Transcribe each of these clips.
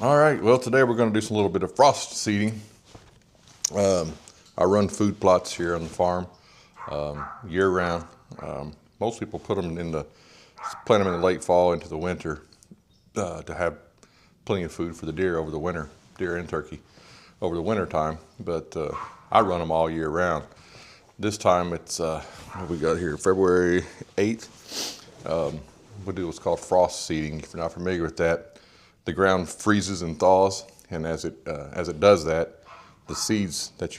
All right, well today we're going to do some little bit of frost seeding. I run food plots here on the farm year round. Most people put them plant them in the late fall into the winter to have plenty of food for the deer over the winter, deer and turkey over the winter time. But I run them all year round. This time it's, what we got here, February 8th. We do what's called frost seeding. If you're not familiar with that, the ground freezes and thaws, and as it does that, the seeds that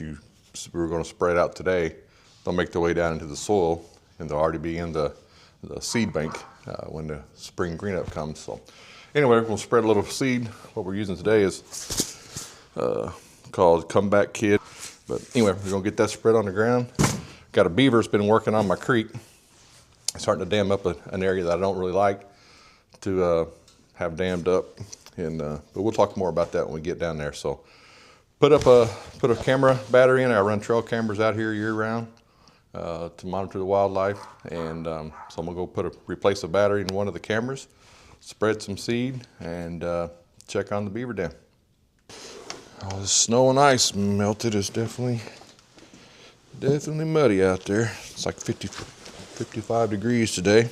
we're going to spread out today, they'll make their way down into the soil, and they'll already be in the seed bank when the spring green-up comes. So anyway, we'll spread a little seed. What we're using today is called Comeback Kid. But anyway, we're going to get that spread on the ground. Got a beaver that's been working on my creek. It's starting to dam up an area that I don't really like to have dammed up, but we'll talk more about that when we get down there. So put a camera battery in. I run trail cameras out here year round to monitor the wildlife, and so I'm gonna go replace a battery in one of the cameras, spread some seed, and check on the beaver dam. All this snow and ice melted. Is definitely muddy out there. It's like 55 degrees today,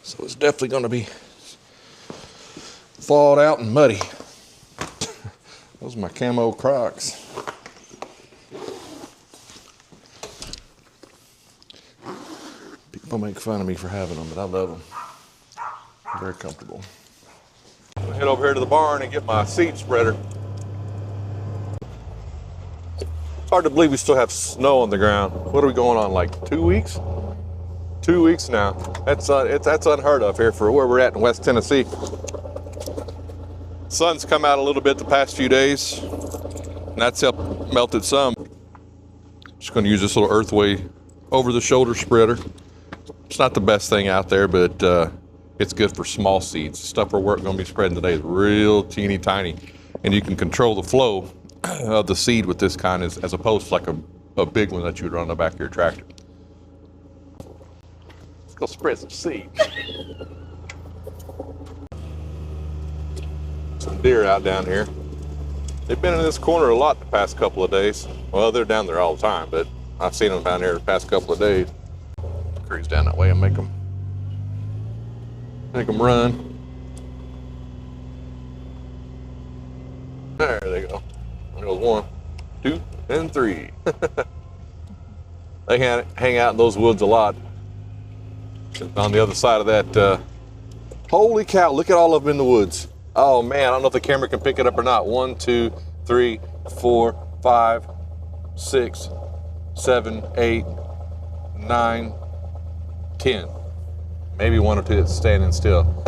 so it's definitely gonna be thawed out and muddy. Those are my camo Crocs. People make fun of me for having them, but I love them. They're very comfortable. I'm gonna head over here to the barn and get my seed spreader. It's hard to believe we still have snow on the ground. What are we going on, like 2 weeks? 2 weeks now. That's unheard of here for where we're at in West Tennessee. Sun's come out a little bit the past few days, and that's helped melted some. Just going to use this little Earthway over-the-shoulder spreader. It's not the best thing out there, but it's good for small seeds. The stuff we're going to be spreading today is real teeny tiny, and you can control the flow of the seed with this kind as opposed to like a big one that you would run on the back of your tractor. Let's go spread some seed. Some deer out down here. They've been in this corner a lot the past couple of days. Well, they're down there all the time, but I've seen them down here the past couple of days. Cruise down that way and make them run. There they go. There goes 1, 2, and 3. They hang out in those woods a lot. On the other side of that, holy cow, look at all of them in the woods. Oh man, I don't know if the camera can pick it up or not. 1, 2, 3, 4, 5, 6, 7, 8, 9, 10. Maybe 1 or 2 that's standing still.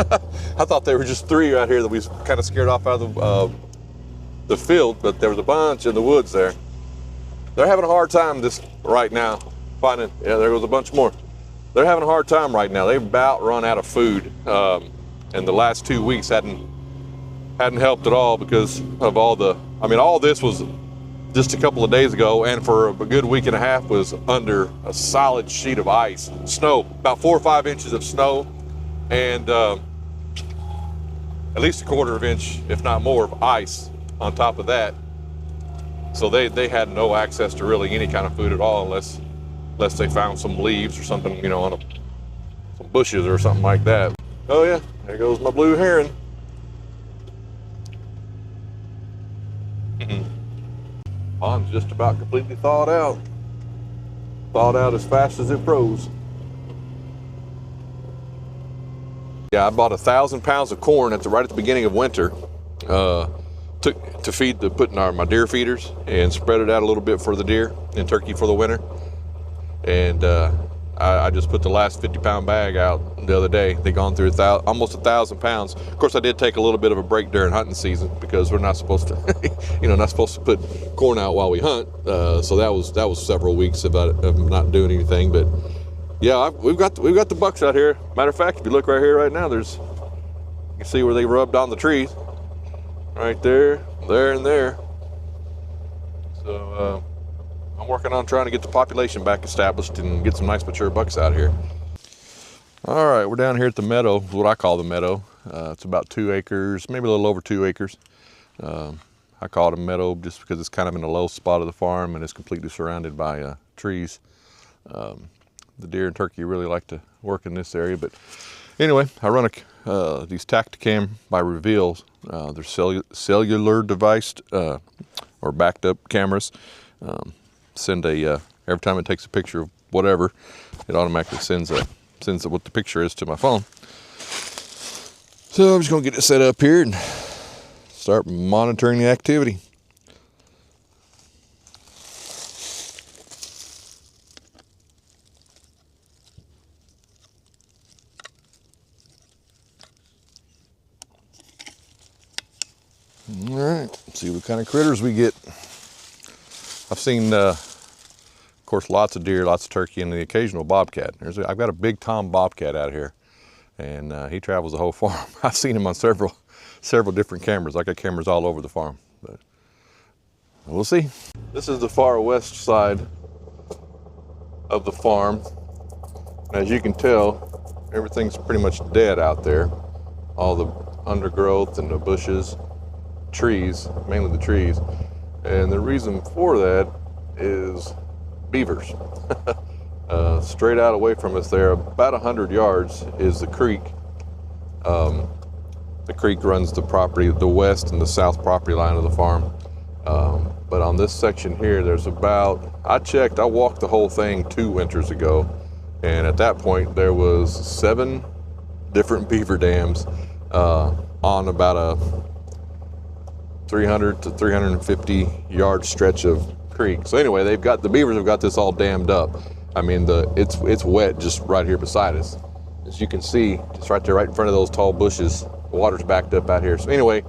I thought there were just 3 out here that we kind of scared off out of the field, but there was a bunch in the woods there. They're having a hard time right now finding. Yeah, there was a bunch more. They're having a hard time right now. They've about run out of food, and the last 2 weeks hadn't helped at all because of all this was just a couple of days ago, and for a good week and a half was under a solid sheet of ice, snow, about 4 or 5 inches of snow, and at least a 1/4 inch, if not more, of ice on top of that. So they had no access to really any kind of food at all unless they found some leaves or something, on some bushes or something like that. Oh yeah, there goes my blue heron. Pond's just about completely thawed out. Thawed out as fast as it froze. Yeah, I bought 1,000 pounds of corn right at the beginning of winter. Took to feed put in my deer feeders and spread it out a little bit for the deer and turkey for the winter. And I just put the last 50-pound bag out the other day. They've gone through almost 1,000 pounds. Of course, I did take a little bit of a break during hunting season because we're not supposed to, not supposed to put corn out while we hunt. So that was several weeks of not doing anything. But yeah, we've got the bucks out here. Matter of fact, if you look right here right now, you can see where they rubbed on the trees, right there, there, and there. So. I'm working on trying to get the population back established and get some nice mature bucks out here. All right, we're down here at the meadow, what I call the meadow. It's about 2 acres, maybe a little over 2 acres. I call it a meadow just because it's kind of in a low spot of the farm and it's completely surrounded by trees. The deer and turkey really like to work in this area, but anyway, I run these Tacticam by Reveal. They're cellular device or backed up cameras. Every time it takes a picture of whatever, it automatically sends what the picture is to my phone. So I'm just gonna get it set up here and start monitoring the activity. All right, let's see what kind of critters we get. I've seen, of course, lots of deer, lots of turkey, and the occasional bobcat. I've got a big Tom bobcat out here, and he travels the whole farm. I've seen him on several different cameras. I got cameras all over the farm, but we'll see. This is the far west side of the farm. As you can tell, everything's pretty much dead out there. All the undergrowth and the bushes, trees, mainly the trees. And the reason for that is beavers. Straight out away from us there, about 100 yards, is the creek. The creek runs the property, the west and the south property line of the farm. But on this section here, there's I walked the whole thing 2 winters ago, and at that point there was 7 different beaver dams on about a 300 to 350 yard stretch of creek. So anyway, the beavers have got this all dammed up. I mean, it's wet just right here beside us. As you can see, just right there, right in front of those tall bushes, the water's backed up out here. So anyway,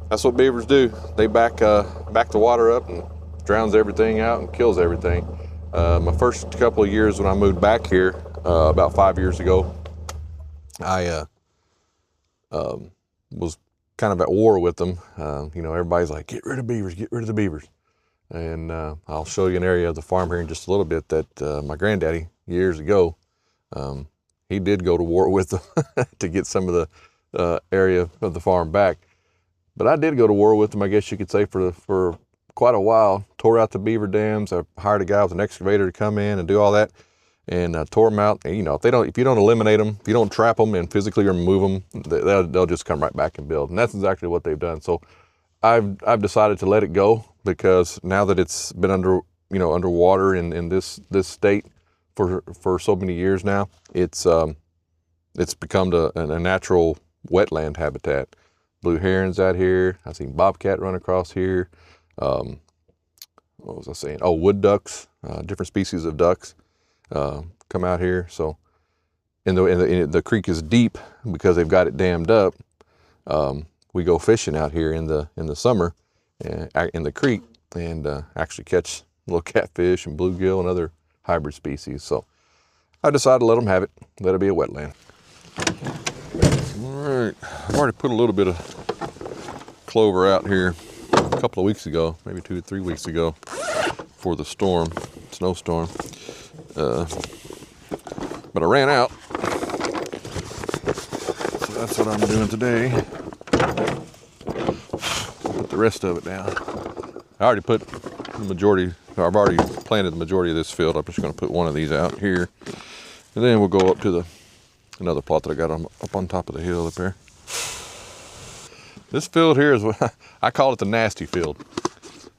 that's what beavers do. They back the water up and drowns everything out and kills everything. My first couple of years when I moved back here, about 5 years ago, I was kind of at war with them. Everybody's like, get rid of beavers, get rid of the beavers. And I'll show you an area of the farm here in just a little bit that my granddaddy, years ago, he did go to war with them to get some of the area of the farm back. But I did go to war with them, I guess you could say, for quite a while. Tore out the beaver dams. I hired a guy with an excavator to come in and do all that, and tore them out. And, if you don't eliminate them, if you don't trap them and physically remove them, they'll just come right back and build. And that's exactly what they've done. So I've decided to let it go, because now that it's been underwater in this state for so many years now, it's become a natural wetland habitat. Blue herons out here. I've seen bobcat run across here. What was I saying? Oh, wood ducks, different species of ducks come out here. So, and the creek is deep because they've got it dammed up. We go fishing out here in the summer in the creek and actually catch little catfish and bluegill and other hybrid species. So I decided to let them have it. Let it be a wetland. All right, I've already put a little bit of clover out here a couple of weeks ago, maybe 2 or 3 weeks ago, for the snowstorm. But I ran out, so that's what I'm doing today. Put the rest of it down. I already put the majority, I've already planted the majority of this field. I'm just going to put one of these out here, and then we'll go up to another plot that I got up on top of the hill up there. This field here is what I call it, the nasty field,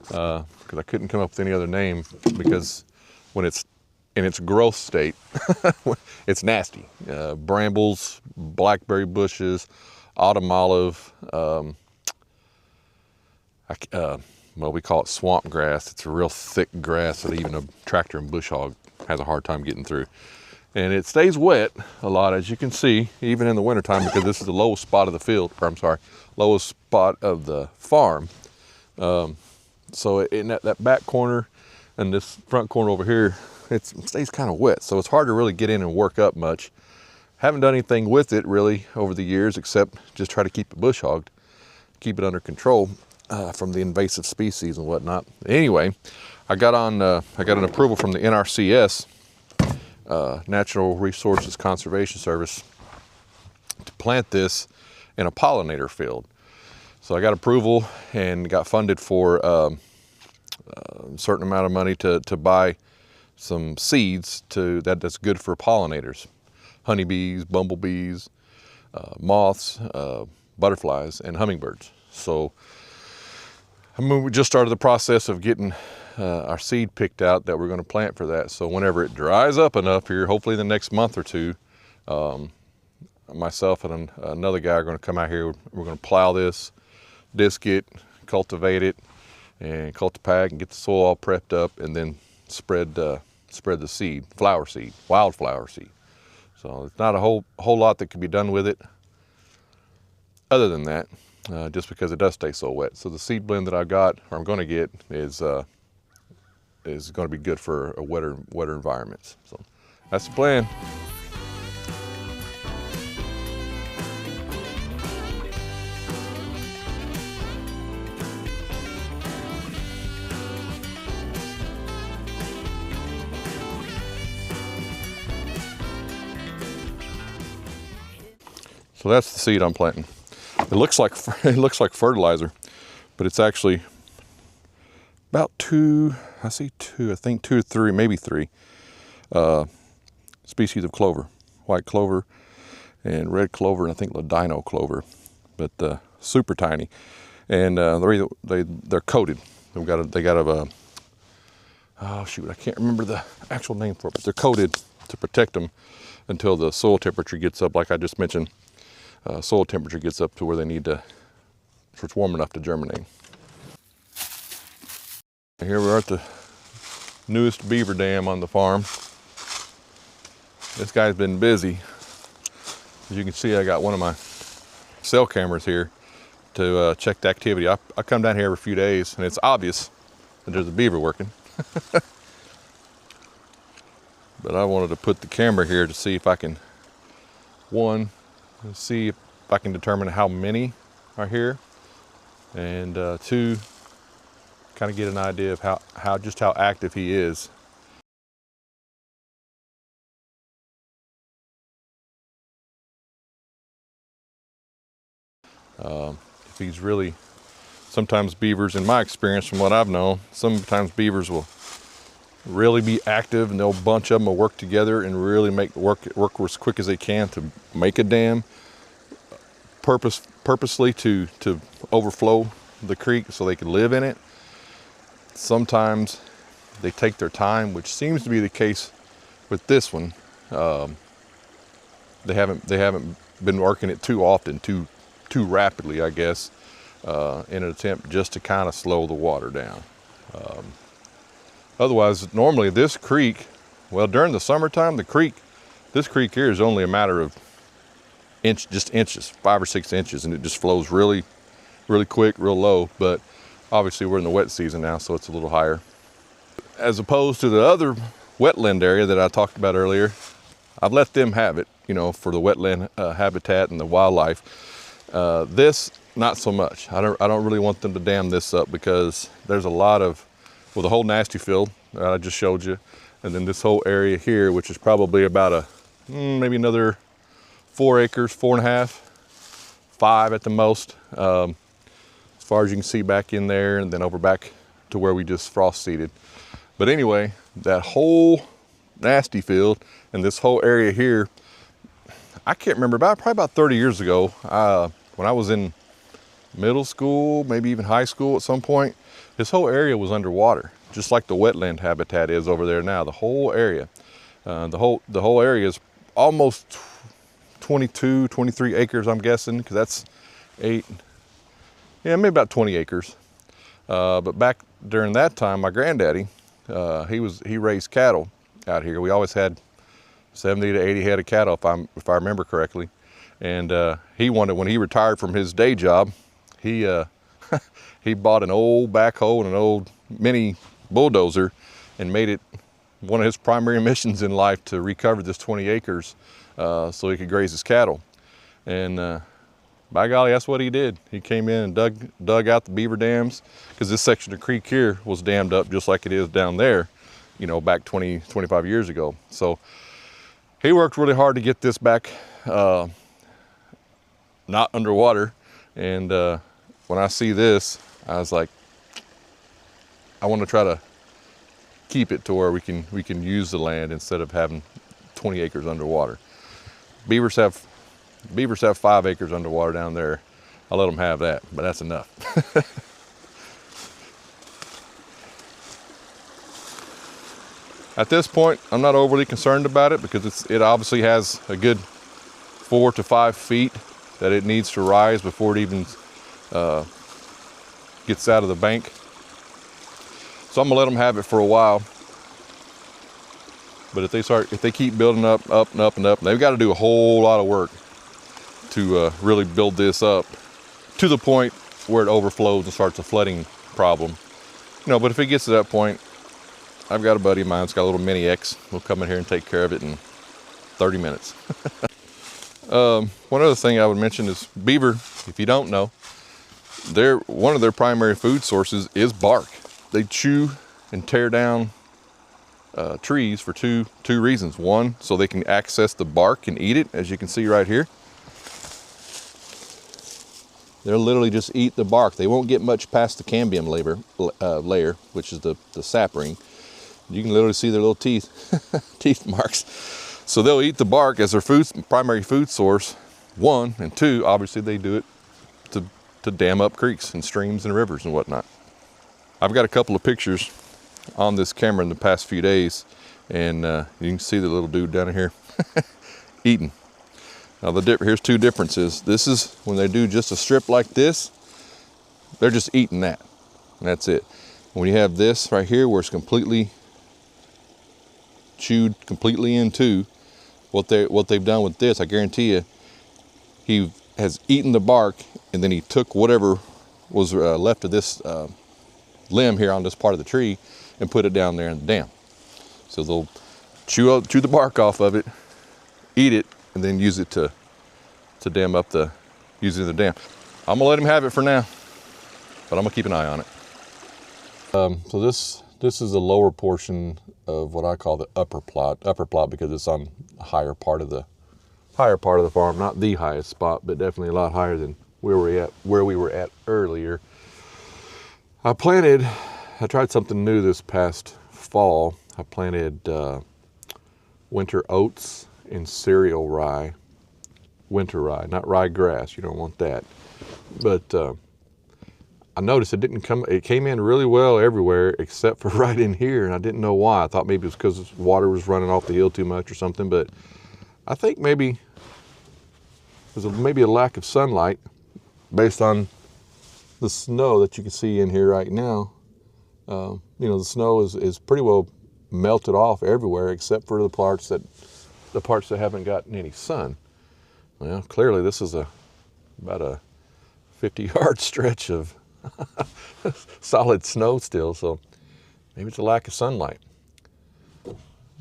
because I couldn't come up with any other name, because when it's in its growth state, it's nasty. Brambles, blackberry bushes, autumn olive, we call it swamp grass. It's a real thick grass that even a tractor and bush hog has a hard time getting through. And it stays wet a lot, as you can see, even in the wintertime, because this is the lowest spot of the field, lowest spot of the farm. So in that back corner and this front corner over here, it stays kind of wet. So it's hard to really get in and work up much. Haven't done anything with it really over the years, except just try to keep it bush hogged, keep it under control from the invasive species and whatnot. Anyway, I got an approval from the NRCS, Natural Resources Conservation Service, to plant this in a pollinator field. So I got approval and got funded for a certain amount of money to buy some seeds that's good for pollinators, honeybees, bumblebees, moths, butterflies, and hummingbirds. So we just started the process of getting our seed picked out that we're going to plant for that. So whenever it dries up enough here, hopefully the next month or two, myself and another guy are going to come out here. We're going to plow this, disc it, cultivate it, and cultipack and get the soil all prepped up, and then spread the seed, flower seed, wildflower seed. So it's not a whole lot that can be done with it other than that, just because it does stay so wet. So the seed blend that I got, or I'm going to get, is going to be good for wetter environments. So that's the plan. So that's the seed I'm planting. It looks like fertilizer, but it's actually about I think two or three, maybe three species of clover: white clover and red clover, and I think ladino clover, but super tiny. And they're coated. They got a oh shoot, I can't remember the actual name for it, but they're coated to protect them until the soil temperature gets up, like I just mentioned. Soil temperature gets up to where they need to, so it's warm enough to germinate. Here we are at the newest beaver dam on the farm. This guy's been busy. As you can see, I got one of my cell cameras here to check the activity. I come down here every few days, and it's obvious that there's a beaver working. But I wanted to put the camera here to see if I can, see if I can determine how many are here, and two, kind of get an idea of how active he is. If he's really, sometimes beavers, in my experience from what I've known, sometimes beavers will really be active, and they'll bunch of them will work together and really make work as quick as they can to make a dam, purposely to overflow the creek so they can live in it. Sometimes they take their time, which seems to be the case with this one. They haven't been working it too often, too rapidly, I guess, in an attempt just to kind of slow the water down. Otherwise, normally this creek, well, during the summertime, this creek here is only a matter of just inches, 5 or 6 inches, and it just flows really, really quick, real low. But obviously we're in the wet season now, so it's a little higher. As opposed to the other wetland area that I talked about earlier, I've let them have it, for the wetland habitat and the wildlife. This, not so much. I don't really want them to dam this up, because there's a lot of, the whole nasty field that I just showed you, and then this whole area here, which is probably about maybe another 4 acres, 4.5, 5 at the most, as far as you can see back in there, and then over back to where we just frost seeded. But anyway, that whole nasty field and this whole area here, I can't remember, probably about 30 years ago, when I was in middle school, maybe even high school at some point, this whole area was underwater, just like the wetland habitat is over there now. The whole area, the whole area is almost 22, 23 acres, I'm guessing, because that's maybe about 20 acres. But back during that time, my granddaddy, he raised cattle out here. We always had 70 to 80 head of cattle, if I remember correctly. And when he retired from his day job, he bought an old backhoe and an old mini bulldozer and made it one of his primary missions in life to recover this 20 acres so he could graze his cattle. And by golly, that's what he did. He came in and dug out the beaver dams, because this section of creek here was dammed up just like it is down there, back 20, 25 years ago. So he worked really hard to get this back not underwater. And when I see this, I was like, I want to try to keep it to where we can use the land instead of having 20 acres underwater. Beavers have 5 acres underwater down there. I'll let them have that, but that's enough. At this point, I'm not overly concerned about it because it obviously has a good 4 to 5 feet that it needs to rise before it even gets out of the bank. So I'm gonna let them have it for a while. But if they keep building up and up and up, they've got to do a whole lot of work to really build this up to the point where it overflows and starts a flooding problem. But if it gets to that point, I've got a buddy of mine that's got a little mini X. We'll come in here and take care of it in 30 minutes. One other thing I would mention is beaver, if you don't know, one of their primary food sources is bark. They chew and tear down trees for two reasons. One, so they can access the bark and eat it, as you can see right here. They'll literally just eat the bark. They won't get much past the cambium layer, which is the sap ring. You can literally see their little teeth marks. So they'll eat the bark as their primary food source. 1, and 2, obviously they do it to dam up creeks and streams and rivers and whatnot. I've got a couple of pictures on this camera in the past few days, and you can see the little dude down here eating. Now here's 2 differences. This is when they do just a strip like this, they're just eating that, and that's it. When you have this right here where it's completely chewed completely in two, what they've done with this, I guarantee you, he has eaten the bark, and then he took whatever was left of this limb here on this part of the tree and put it down there in the dam. So they'll chew the bark off of it, eat it, and then use it to dam up use it in the dam. I'm gonna let him have it for now, but I'm gonna keep an eye on it. So this is the lower portion of what I call the upper plot because it's on the higher part of the farm, not the highest spot, but definitely a lot higher than where we were at earlier. I tried something new this past fall. I planted winter oats and cereal rye. Winter rye, not ryegrass. You don't want that. But I noticed it came in really well everywhere except for right in here, and I didn't know why. I thought maybe it was because water was running off the hill too much or something, but I think maybe there's maybe a lack of sunlight based on the snow that you can see in here right now. The snow is pretty well melted off everywhere except for the parts that haven't gotten any sun. Well, clearly this is about a 50-yard stretch of solid snow still, so maybe it's a lack of sunlight,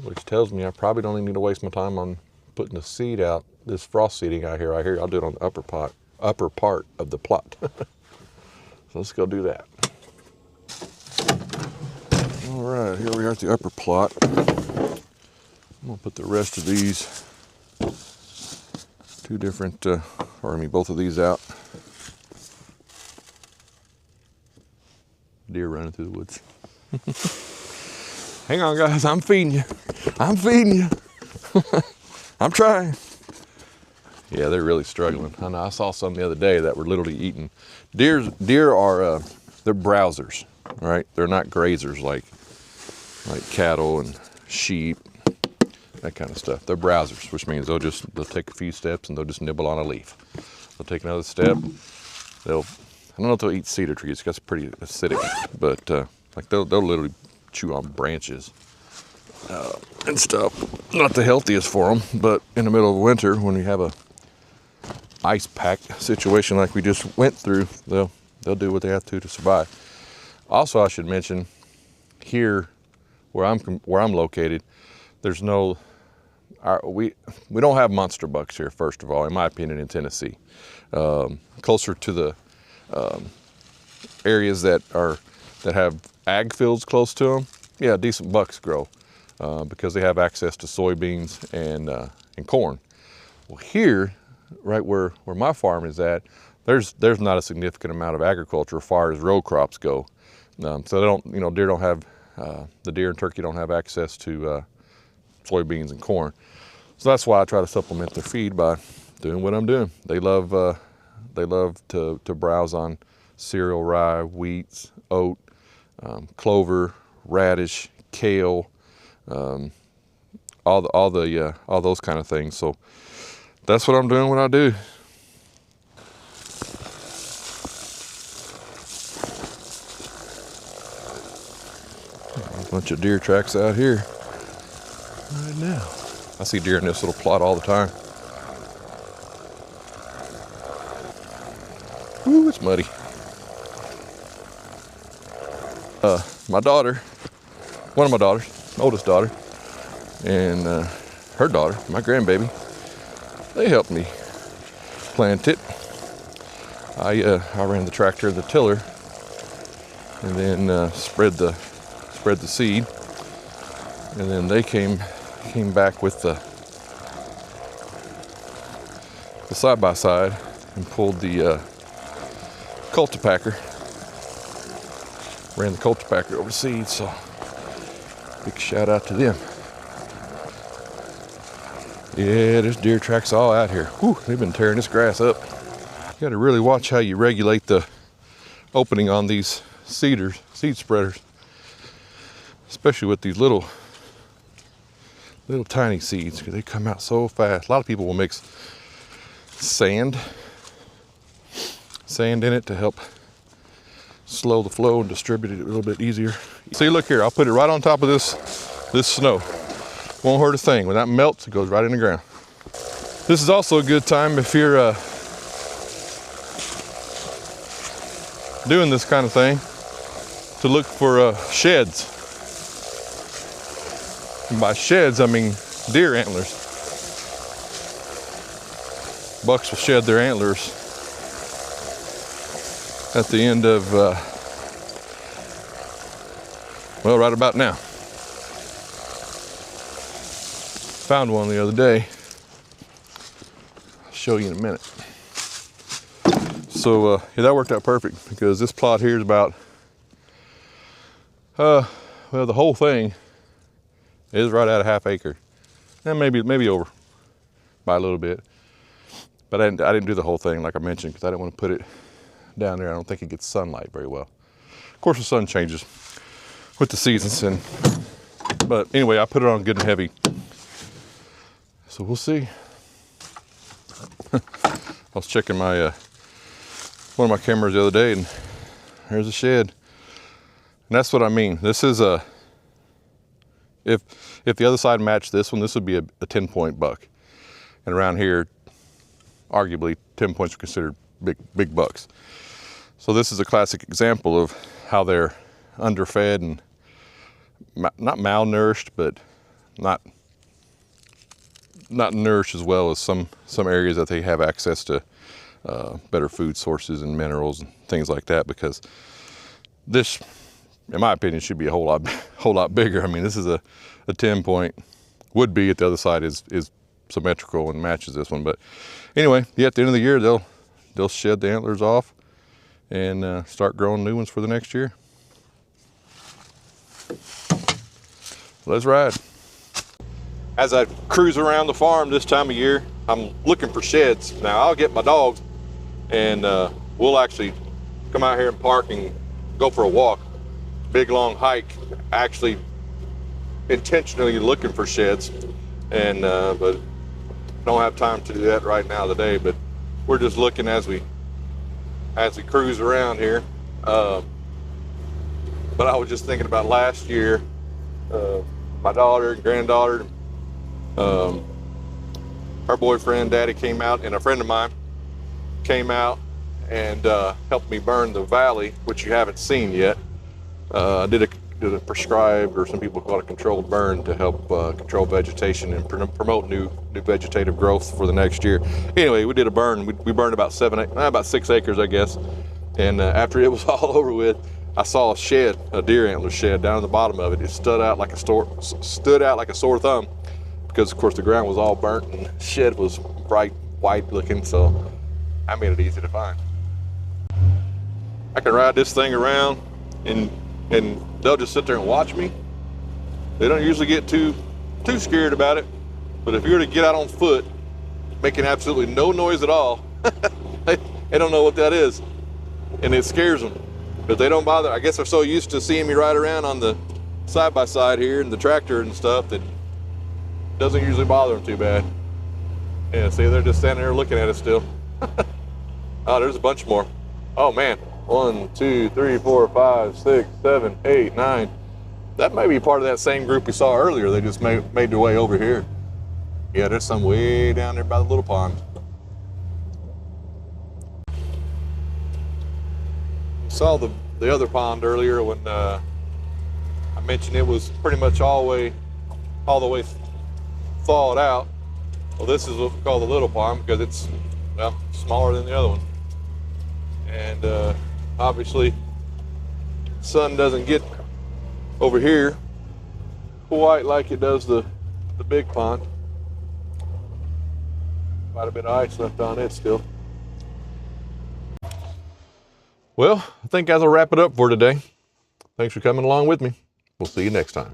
which tells me I probably don't even need to waste my time on putting the seed out, this frost seeding out here. I'll do it on the upper part of the plot. So let's go do that. All right, here we are at the upper plot. I'm gonna put the rest of these both of these out. Deer running through the woods. Hang on, guys, I'm feeding you. I'm trying. Yeah, they're really struggling. I know, I saw some the other day that were literally eating. Deer are, they're browsers, right? They're not grazers like cattle and sheep, that kind of stuff. They're browsers, which means they'll take a few steps and they'll just nibble on a leaf. They'll take another step. I don't know if they'll eat cedar trees, because it's pretty acidic, but they'll literally chew on branches and stuff. Not the healthiest for them, but in the middle of winter, when you have a ice pack situation like we just went through, they'll do what they have to survive. Also, I should mention here where I'm located, there's no we don't have monster bucks here. First of all, in my opinion, in Tennessee, closer to the areas that have ag fields close to them, yeah, decent bucks grow because they have access to soybeans and corn. Well, here where my farm is at, there's not a significant amount of agriculture as far as row crops go. So they don't, deer don't have, the deer and turkey don't have access to soybeans and corn. So that's why I try to supplement their feed by doing what I'm doing. They love to browse on cereal, rye, wheat, oat, clover, radish, kale, all those kind of things. So that's what I'm doing when I do. A bunch of deer tracks out here right now. I see deer in this little plot all the time. Ooh, it's muddy. My daughter, one of my daughters, my oldest daughter, and her daughter, my grandbaby, they helped me plant it. I ran the tractor and the tiller, and then spread the seed, and then they came back with the side by side and pulled the cultipacker. Ran the cultipacker over the seeds, so big shout out to them. Yeah, there's deer tracks all out here. Whew, they've been tearing this grass up. You gotta really watch how you regulate the opening on these seed spreaders, especially with these little tiny seeds, because they come out so fast. A lot of people will mix sand in it to help slow the flow and distribute it a little bit easier. See, look here, I'll put it right on top of this snow. Won't hurt a thing. When that melts, it goes right in the ground. This is also a good time if you're doing this kind of thing to look for sheds. And by sheds, I mean deer antlers. Bucks will shed their antlers at the end of, well, right about now. Found one the other day. I'll show you in a minute. So yeah, that worked out perfect, because this plot here is about, well, the whole thing is right at a half acre, and maybe over by a little bit. But I didn't do the whole thing, like I mentioned, because I didn't want to put it down there. I don't think it gets sunlight very well. Of course, the sun changes with the seasons, but anyway, I put it on good and heavy. So we'll see. I was checking my one of my cameras the other day, and there's a shed. And that's what I mean. This is a, if the other side matched this one, this would be a 10-point buck. And around here, arguably 10 points are considered big bucks. So this is a classic example of how they're underfed and not malnourished, but not nourished as well as some areas that they have access to better food sources and minerals and things like that, because this, in my opinion, should be a whole lot bigger. I mean, this is a 10-point, would be, at the other side is symmetrical and matches this one. But anyway, yeah, at the end of the year, they'll shed the antlers off and start growing new ones for the next year. Let's ride. As I cruise around the farm this time of year, I'm looking for sheds. Now, I'll get my dogs, and we'll actually come out here and park and go for a walk. Big, long hike, actually intentionally looking for sheds. And but don't have time to do that right now today, but we're just looking as we cruise around here. But I was just thinking about last year, my daughter and granddaughter, her boyfriend, daddy came out, and a friend of mine came out and helped me burn the valley, which you haven't seen yet. I did a prescribed, or some people call it a controlled burn, to help control vegetation and promote new vegetative growth for the next year. Anyway, we did a burn. We burned about 6 acres, I guess. And after it was all over with, I saw a shed, a deer antler shed down at the bottom of it. It stood out like a sore thumb, because of course the ground was all burnt and the shed was bright white looking, so I made it easy to find. I can ride this thing around and they'll just sit there and watch me. They don't usually get too scared about it, but if you were to get out on foot, making absolutely no noise at all, they don't know what that is, and it scares them. But they don't bother. I guess they're so used to seeing me ride around on the side-by-side here and the tractor and stuff that it doesn't usually bother them too bad. Yeah, see, they're just standing there looking at us still. Oh, there's a bunch more. Oh man, 1, 2, 3, 4, 5, 6, 7, 8, 9. That may be part of that same group we saw earlier. They just made their way over here. Yeah, there's some way down there by the little pond. Saw the other pond earlier when I mentioned it was pretty much all the way thawed out. Well, this is what we call the little pond because it's, well, smaller than the other one. And obviously, the sun doesn't get over here quite like it does the big pond. Quite a bit of ice left on it still. Well, I think that'll wrap it up for today. Thanks for coming along with me. We'll see you next time.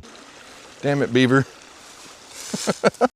Damn it, beaver.